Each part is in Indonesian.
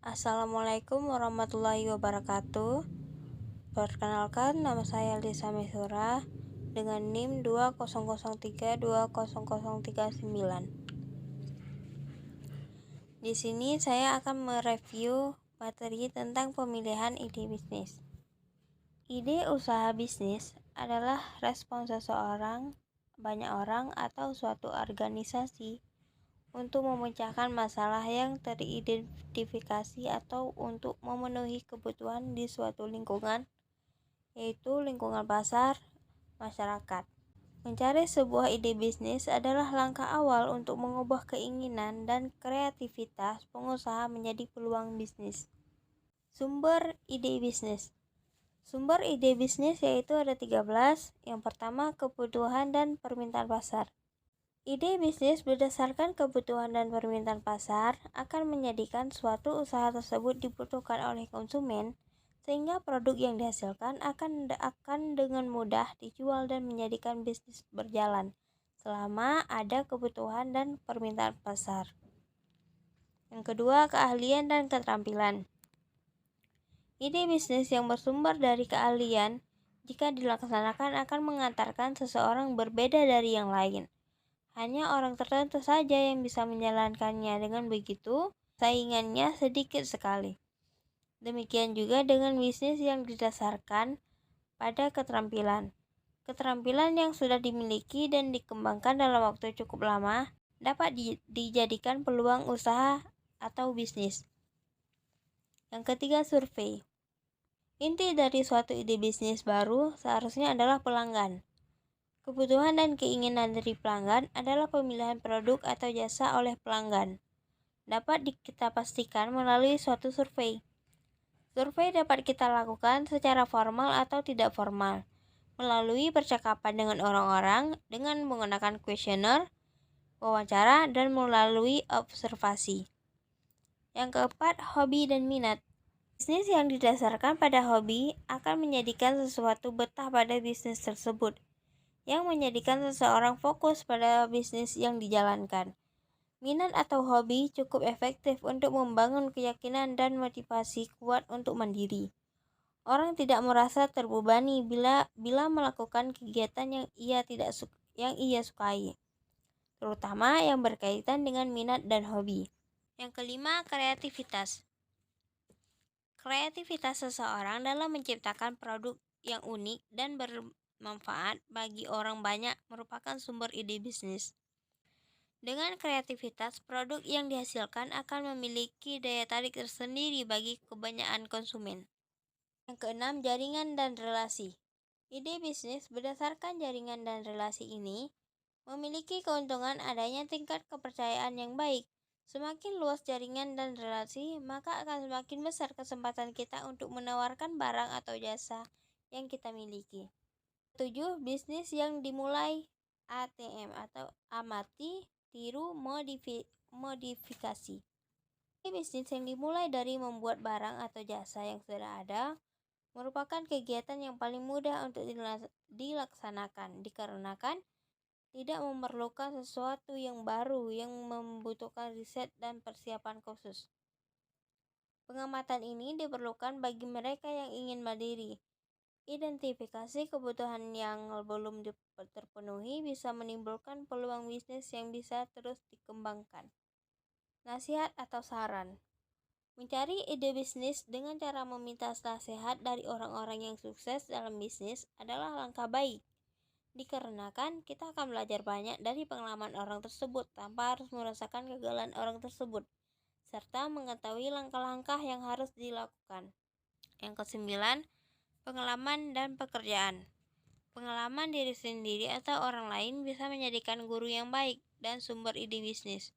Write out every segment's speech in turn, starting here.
Assalamualaikum warahmatullahi wabarakatuh. Perkenalkan, nama saya Lisa Mesura dengan NIM 2003200039. Di sini saya akan mereview materi tentang pemilihan ide bisnis. Ide usaha bisnis adalah respon seseorang, banyak orang, atau suatu organisasi untuk memecahkan masalah yang teridentifikasi atau untuk memenuhi kebutuhan di suatu lingkungan, yaitu lingkungan pasar, masyarakat. Mencari sebuah ide bisnis adalah langkah awal untuk mengubah keinginan dan kreativitas pengusaha menjadi peluang bisnis. Sumber ide bisnis. Sumber ide bisnis yaitu ada 13. Yang pertama, kebutuhan dan permintaan pasar. Ide bisnis berdasarkan kebutuhan dan permintaan pasar akan menjadikan suatu usaha tersebut dibutuhkan oleh konsumen, sehingga produk yang dihasilkan akan dengan mudah dijual dan menjadikan bisnis berjalan selama ada kebutuhan dan permintaan pasar. Yang kedua, keahlian dan keterampilan. Ide bisnis yang bersumber dari keahlian jika dilaksanakan akan mengantarkan seseorang berbeda dari yang lain. Hanya orang tertentu saja yang bisa menjalankannya. Dengan begitu, saingannya sedikit sekali. Demikian juga dengan bisnis yang didasarkan pada keterampilan. Keterampilan yang sudah dimiliki dan dikembangkan dalam waktu cukup lama dapat dijadikan peluang usaha atau bisnis. Yang ketiga, survei. Inti dari suatu ide bisnis baru seharusnya adalah pelanggan. Kebutuhan dan keinginan dari pelanggan adalah pemilihan produk atau jasa oleh pelanggan. Dapat kita pastikan melalui suatu survei. Survei dapat kita lakukan secara formal atau tidak formal, melalui percakapan dengan orang-orang dengan menggunakan kuesioner, wawancara, dan melalui observasi. Yang keempat, hobi dan minat. Bisnis yang didasarkan pada hobi akan menjadikan sesuatu betah pada bisnis tersebut, yang menjadikan seseorang fokus pada bisnis yang dijalankan. Minat atau hobi cukup efektif untuk membangun keyakinan dan motivasi kuat untuk mandiri. Orang tidak merasa terbebani bila melakukan kegiatan yang ia sukai, terutama yang berkaitan dengan minat dan hobi. Yang kelima, kreativitas. Kreativitas seseorang dalam menciptakan produk yang unik dan bermanfaat bagi orang banyak merupakan sumber ide bisnis. Dengan kreativitas, produk yang dihasilkan akan memiliki daya tarik tersendiri bagi kebanyakan konsumen. Yang keenam, jaringan dan relasi. Ide bisnis berdasarkan jaringan dan relasi ini memiliki keuntungan adanya tingkat kepercayaan yang baik. Semakin luas jaringan dan relasi, maka akan semakin besar kesempatan kita untuk menawarkan barang atau jasa yang kita miliki. 7. Bisnis yang dimulai ATM atau amati, tiru, modifikasi. Bisnis yang dimulai dari membuat barang atau jasa yang sudah ada merupakan kegiatan yang paling mudah untuk dilaksanakan dikarenakan tidak memerlukan sesuatu yang baru yang membutuhkan riset dan persiapan khusus. Pengamatan ini diperlukan bagi mereka yang ingin mandiri. Identifikasi kebutuhan yang belum terpenuhi bisa menimbulkan peluang bisnis yang bisa terus dikembangkan. Nasihat atau saran. Mencari ide bisnis dengan cara meminta nasihat dari orang-orang yang sukses dalam bisnis adalah langkah baik, dikarenakan kita akan belajar banyak dari pengalaman orang tersebut tanpa harus merasakan kegagalan orang tersebut, serta mengetahui langkah-langkah yang harus dilakukan. Yang kesembilan, pengalaman dan pekerjaan. Pengalaman diri sendiri atau orang lain bisa menjadikan guru yang baik dan sumber ide bisnis.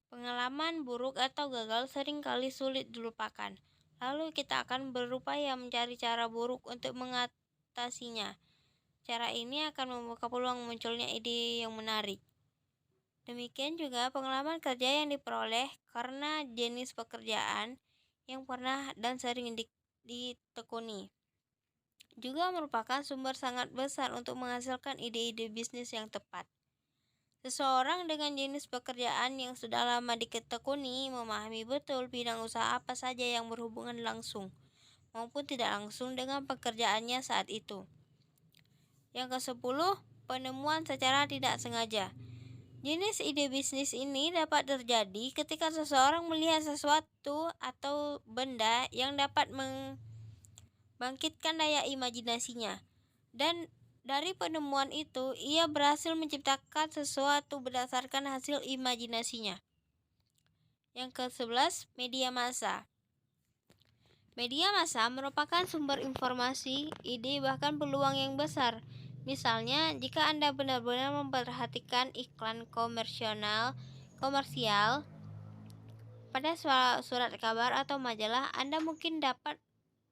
Pengalaman buruk atau gagal seringkali sulit dilupakan, lalu kita akan berupaya mencari cara buruk untuk mengatasinya. Cara ini akan membuka peluang munculnya ide yang menarik. Demikian juga pengalaman kerja yang diperoleh karena jenis pekerjaan yang pernah dan sering ditekuni juga merupakan sumber sangat besar untuk menghasilkan ide-ide bisnis yang tepat. Seseorang dengan jenis pekerjaan yang sudah lama ditekuni memahami betul bidang usaha apa saja yang berhubungan langsung maupun tidak langsung dengan pekerjaannya saat itu. Yang ke-10, penemuan secara tidak sengaja. Jenis ide bisnis ini dapat terjadi ketika seseorang melihat sesuatu atau benda yang dapat membangkitkan daya imajinasinya. Dan dari penemuan itu, ia berhasil menciptakan sesuatu berdasarkan hasil imajinasinya. Yang ke-11, media massa. Media massa merupakan sumber informasi, ide, bahkan peluang yang besar. Misalnya, jika Anda benar-benar memperhatikan iklan komersial pada surat kabar atau majalah, Anda mungkin dapat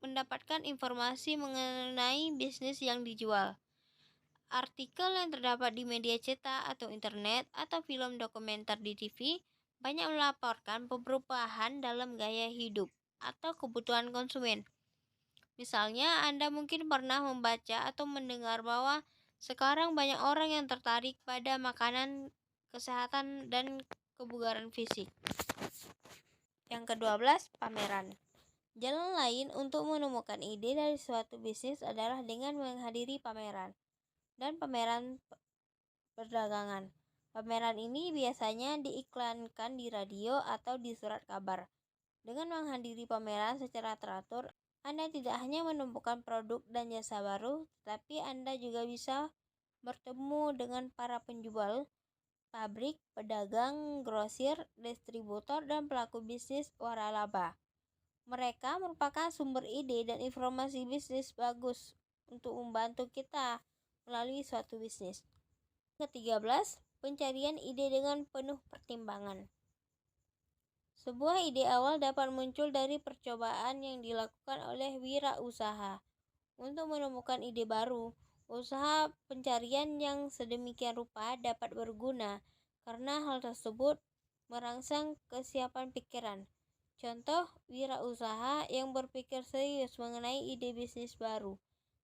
mendapatkan informasi mengenai bisnis yang dijual. Artikel yang terdapat di media cetak atau internet atau film dokumenter di TV banyak melaporkan perubahan dalam gaya hidup atau kebutuhan konsumen. Misalnya, Anda mungkin pernah membaca atau mendengar bahwa sekarang banyak orang yang tertarik pada makanan, kesehatan, dan kebugaran fisik. Yang ke-12, pameran. Jalan lain untuk menemukan ide dari suatu bisnis adalah dengan menghadiri pameran dan pameran perdagangan. Pameran ini biasanya diiklankan di radio atau di surat kabar. Dengan menghadiri pameran secara teratur, Anda tidak hanya menemukan produk dan jasa baru, tetapi Anda juga bisa bertemu dengan para penjual, pabrik, pedagang, grosir, distributor, dan pelaku bisnis waralaba. Mereka merupakan sumber ide dan informasi bisnis bagus untuk membantu kita melalui suatu bisnis. Ke-13, pencarian ide dengan penuh pertimbangan. Sebuah ide awal dapat muncul dari percobaan yang dilakukan oleh wirausaha untuk menemukan ide baru. Usaha pencarian yang sedemikian rupa dapat berguna karena hal tersebut merangsang kesiapan pikiran. Contoh, wirausaha yang berpikir serius mengenai ide bisnis baru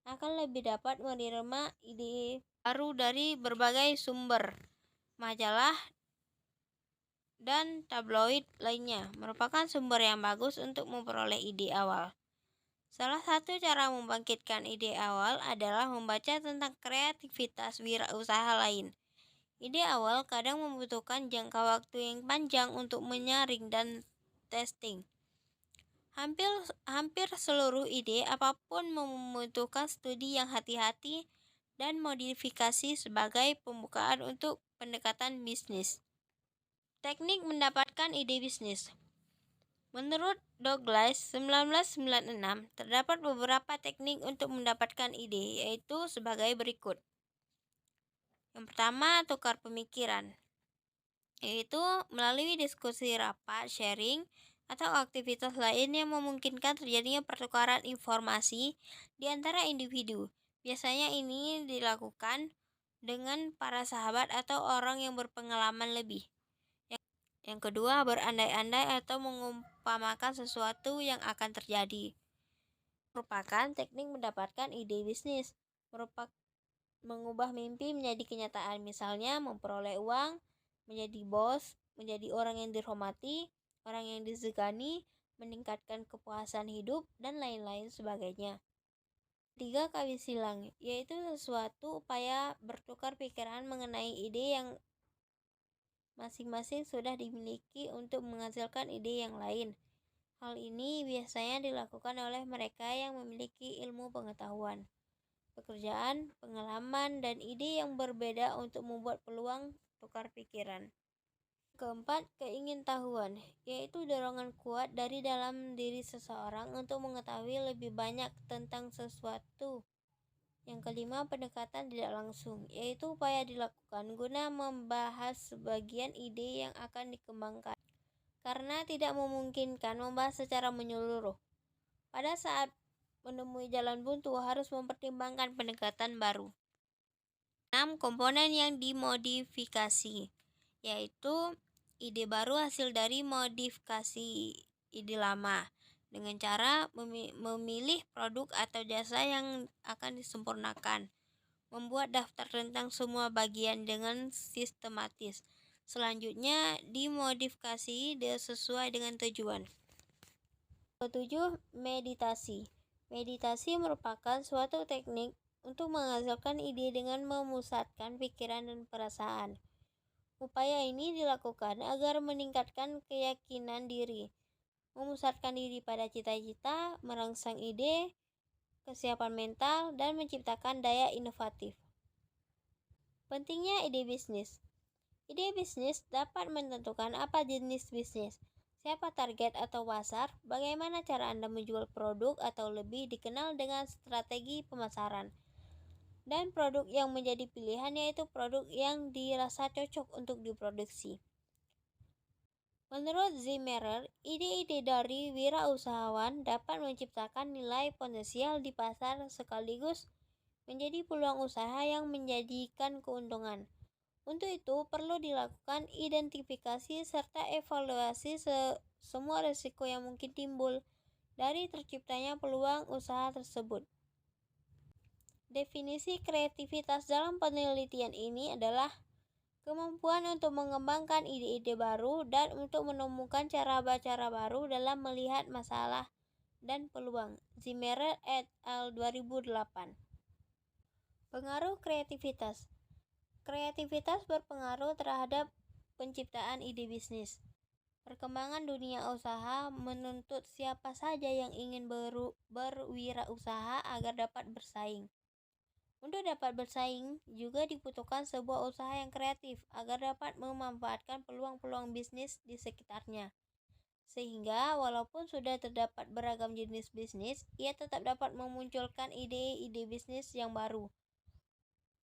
akan lebih dapat menerima ide baru dari berbagai sumber. Majalah dan tabloid lainnya merupakan sumber yang bagus untuk memperoleh ide awal. Salah satu cara membangkitkan ide awal adalah membaca tentang kreativitas wirausaha lain. Ide awal kadang membutuhkan jangka waktu yang panjang untuk menyaring dan testing. Hampir seluruh ide apapun membutuhkan studi yang hati-hati dan modifikasi sebagai pembukaan untuk pendekatan bisnis. Teknik mendapatkan ide bisnis. Menurut Douglas 1996, terdapat beberapa teknik untuk mendapatkan ide, yaitu sebagai berikut. Yang pertama, tukar pemikiran, yaitu melalui diskusi rapat, sharing, atau aktivitas lain yang memungkinkan terjadinya pertukaran informasi di antara individu. Biasanya ini dilakukan dengan para sahabat atau orang yang berpengalaman lebih. Yang kedua, berandai-andai atau mengumpamakan sesuatu yang akan terjadi. Merupakan teknik mendapatkan ide bisnis. Mengubah mimpi menjadi kenyataan, misalnya memperoleh uang, menjadi bos, menjadi orang yang dihormati, orang yang disegani, meningkatkan kepuasan hidup, dan lain-lain sebagainya. Tiga, kawin silang, yaitu sesuatu upaya bertukar pikiran mengenai ide yang masing-masing sudah dimiliki untuk menghasilkan ide yang lain. Hal ini biasanya dilakukan oleh mereka yang memiliki ilmu pengetahuan, pekerjaan, pengalaman, dan ide yang berbeda untuk membuat peluang tukar pikiran. Keempat, keingintahuan, yaitu dorongan kuat dari dalam diri seseorang untuk mengetahui lebih banyak tentang sesuatu. Yang kelima, pendekatan tidak langsung, yaitu upaya dilakukan guna membahas sebagian ide yang akan dikembangkan, karena tidak memungkinkan membahas secara menyeluruh. Pada saat menemui jalan buntu, harus mempertimbangkan pendekatan baru. 6. Komponen yang dimodifikasi, yaitu ide baru hasil dari modifikasi ide lama dengan cara memilih produk atau jasa yang akan disempurnakan, membuat daftar tentang semua bagian dengan sistematis. Selanjutnya, dimodifikasi sesuai dengan tujuan. Ketujuh, meditasi. Meditasi merupakan suatu teknik untuk menghasilkan ide dengan memusatkan pikiran dan perasaan. Upaya ini dilakukan agar meningkatkan keyakinan diri, memusatkan diri pada cita-cita, merangsang ide, kesiapan mental, dan menciptakan daya inovatif. Pentingnya ide bisnis. Ide bisnis dapat menentukan apa jenis bisnis, siapa target atau pasar, bagaimana cara Anda menjual produk atau lebih dikenal dengan strategi pemasaran. Dan produk yang menjadi pilihan yaitu produk yang dirasa cocok untuk diproduksi. Menurut Zimmerer, ide-ide dari wirausahawan dapat menciptakan nilai potensial di pasar sekaligus menjadi peluang usaha yang menjadikan keuntungan. Untuk itu, perlu dilakukan identifikasi serta evaluasi semua risiko yang mungkin timbul dari terciptanya peluang usaha tersebut. Definisi kreativitas dalam penelitian ini adalah kemampuan untuk mengembangkan ide-ide baru dan untuk menemukan cara-cara baru dalam melihat masalah dan peluang. Zimmerer et al. 2008. Pengaruh kreativitas. Kreativitas berpengaruh terhadap penciptaan ide bisnis. Perkembangan dunia usaha menuntut siapa saja yang ingin berwirausaha agar dapat bersaing. Untuk dapat bersaing, juga dibutuhkan sebuah usaha yang kreatif agar dapat memanfaatkan peluang-peluang bisnis di sekitarnya. Sehingga walaupun sudah terdapat beragam jenis bisnis, ia tetap dapat memunculkan ide-ide bisnis yang baru.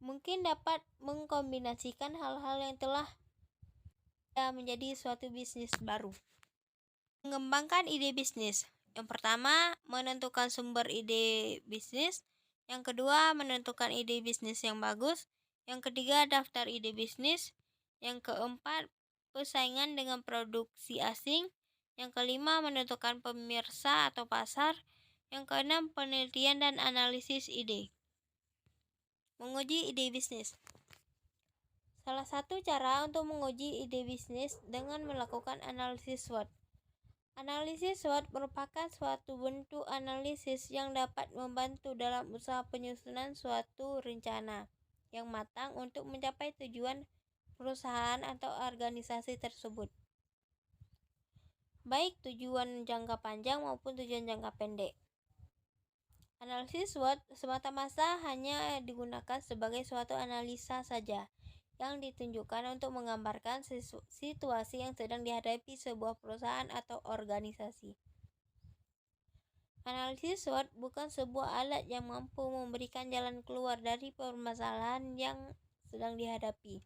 Mungkin dapat mengkombinasikan hal-hal yang telah menjadi suatu bisnis baru. Mengembangkan ide bisnis. Yang pertama, menentukan sumber ide bisnis. Yang kedua, menentukan ide bisnis yang bagus. Yang ketiga, daftar ide bisnis. Yang keempat, persaingan dengan produksi asing. Yang kelima, menentukan pemirsa atau pasar. Yang keenam, penelitian dan analisis ide. Menguji ide bisnis. Salah satu cara untuk menguji ide bisnis dengan melakukan analisis SWOT. Analisis SWOT merupakan suatu bentuk analisis yang dapat membantu dalam usaha penyusunan suatu rencana yang matang untuk mencapai tujuan perusahaan atau organisasi tersebut, baik tujuan jangka panjang maupun tujuan jangka pendek. Analisis SWOT semata-mata hanya digunakan sebagai suatu analisa saja yang ditunjukkan untuk menggambarkan situasi yang sedang dihadapi sebuah perusahaan atau organisasi. Analisis SWOT bukan sebuah alat yang mampu memberikan jalan keluar dari permasalahan yang sedang dihadapi.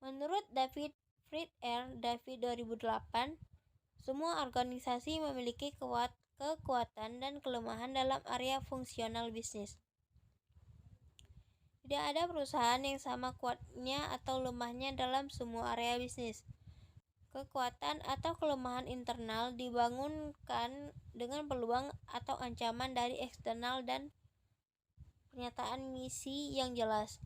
Menurut David Fried R. David 2008, semua organisasi memiliki kekuatan dan kelemahan dalam area fungsional bisnis. Tidak ada perusahaan yang sama kuatnya atau lemahnya dalam semua area bisnis. Kekuatan atau kelemahan internal dibangunkan dengan peluang atau ancaman dari eksternal dan pernyataan misi yang jelas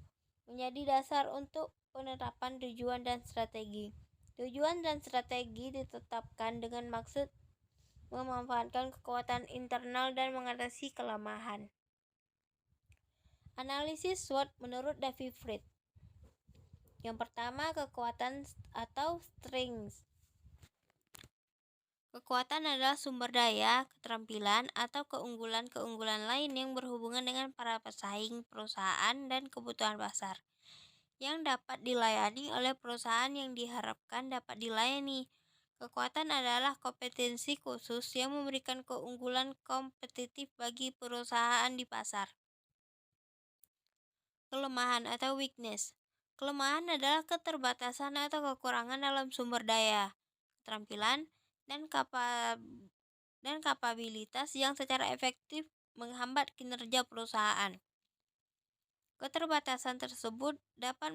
menjadi dasar untuk penetapan tujuan dan strategi. Tujuan dan strategi ditetapkan dengan maksud memanfaatkan kekuatan internal dan mengatasi kelemahan. Analisis SWOT menurut David Fried. Yang pertama, kekuatan atau strengths. Kekuatan adalah sumber daya, keterampilan, atau keunggulan-keunggulan lain yang berhubungan dengan para pesaing perusahaan dan kebutuhan pasar, yang dapat dilayani oleh perusahaan yang diharapkan dapat dilayani. Kekuatan adalah kompetensi khusus yang memberikan keunggulan kompetitif bagi perusahaan di pasar. Kelemahan atau weakness. Kelemahan adalah keterbatasan atau kekurangan dalam sumber daya, keterampilan, dan kapabilitas yang secara efektif menghambat kinerja perusahaan. Keterbatasan tersebut dapat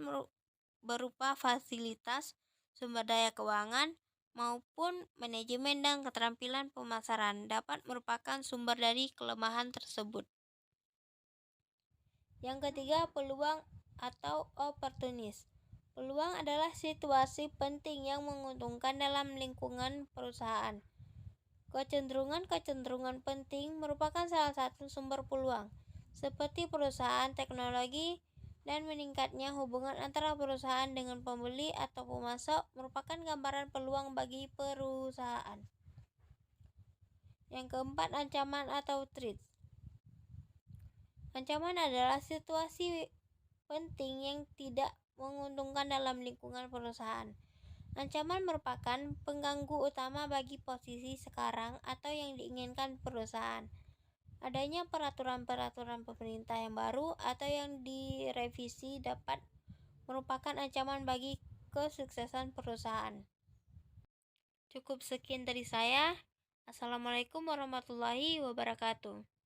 berupa fasilitas, sumber daya keuangan, maupun manajemen dan keterampilan pemasaran dapat merupakan sumber dari kelemahan tersebut. Yang ketiga, peluang atau opportunis. Peluang adalah situasi penting yang menguntungkan dalam lingkungan perusahaan. Kecenderungan-kecenderungan penting merupakan salah satu sumber peluang, seperti perusahaan teknologi dan meningkatnya hubungan antara perusahaan dengan pembeli atau pemasok merupakan gambaran peluang bagi perusahaan. Yang keempat, ancaman atau threats. Ancaman adalah situasi penting yang tidak menguntungkan dalam lingkungan perusahaan. Ancaman merupakan pengganggu utama bagi posisi sekarang atau yang diinginkan perusahaan. Adanya peraturan-peraturan pemerintah yang baru atau yang direvisi dapat merupakan ancaman bagi kesuksesan perusahaan. Cukup sekian dari saya. Assalamualaikum warahmatullahi wabarakatuh.